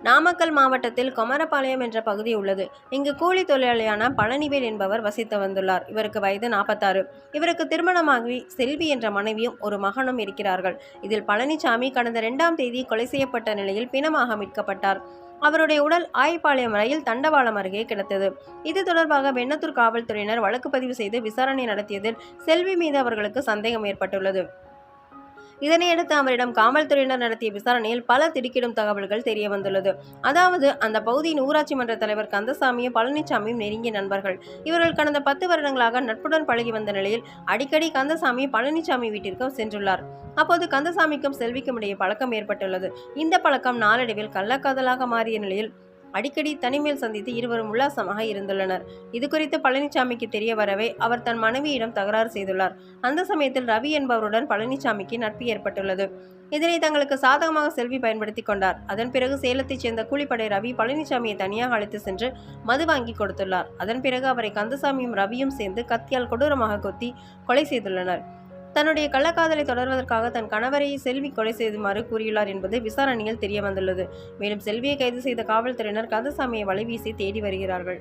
நாமக்கல் மாவட்டத்தில் கொமரபாளையம் என்ற பகுதி உள்ளது. இங்கு கூலி தொழிலாளியான பழனிவேல் என்பவர் வசித்து வந்துள்ளார். இவருக்கு வயது 46. இவருக்கு திருமணமாகி செல்வி என்ற மனைவியும் ஒரு மகனும் இருக்கிறார்கள். இதில் பழனிசாமி கடந்த 2ஆம் தேதி கொலை செய்யப்பட்ட நிலையில் பிணமாக மீட்கப்பட்டார். அவருடைய உடல் ஆயிபாளையம் ரயில் தண்டவாளம் அருகே கிடந்தது. இது தொடர்பாக வெண்ணத்தூர் காவல்துறையினர் வழக்கு பதிவு செய்து விசாரணை நடத்தியதில் செல்வி மீது அவர்களுக்கு சந்தேகம் ஏற்பட்டுள்ளது. இதனையடுத்து அவரிடம் காவல்துறையினர் நடத்திய விசாரணையில் பல திடுக்கிடும் தகவல்கள் தெரிய வந்துள்ளது. அதாவது அந்த பகுதியின் ஊராட்சி மன்ற தலைவர் கந்தசாமியும் பழனிசாமியும் நெருங்கிய நண்பர்கள். இவர்கள் கடந்த 10 வருடங்களாக நட்புடன் பழகி வந்த நிலையில் அடிக்கடி கந்தசாமி பழனிசாமி வீட்டிற்கு சென்றுள்ளார். அப்போது கந்தசாமிக்கும் செல்விக்கும் இடையே பழக்கம் ஏற்பட்டுள்ளது. இந்த பழக்கம் நாளடைவில் கள்ளக்காதலாக மாறிய நிலையில் அடிக்கடி தனிமையில் சந்தித்து இருவரும் உல்லாசமாக இருந்துள்ளனர். இதுகுறித்து பழனிசாமிக்கு தெரிய வரவே அவர் தன் மனைவியிடம் தகராறு செய்துள்ளார். அந்த சமயத்தில் ரவி என்பவருடன் பழனிசாமிக்கு நட்பு ஏற்பட்டுள்ளது. இதனை தங்களுக்கு சாதகமாக செல்வி பயன்படுத்தி கொண்டார். அதன் பிறகு சேலத்தைச் சேர்ந்த கூலிப்படை ரவி பழனிசாமியை தனியாக அழைத்து சென்று மது வாங்கி கொடுத்துள்ளார். அதன் பிறகு அவரை கந்தசாமியும் ரவியும் சேர்ந்து கத்தியால் கொடூரமாக கொத்தி கொலை செய்துள்ளனர். தன்னுடைய கள்ளக்காதலை தொடர்வதற்காக தன் கணவரை செல்வி கொலை செய்துமாறு கூறியுள்ளார் என்பது விசாரணையில் தெரிய வந்துள்ளது. மேலும் செல்வியை கைது செய்த காவல்துறையினர் கந்தசாமியை வலைவீசி தேடி வருகிறார்கள்.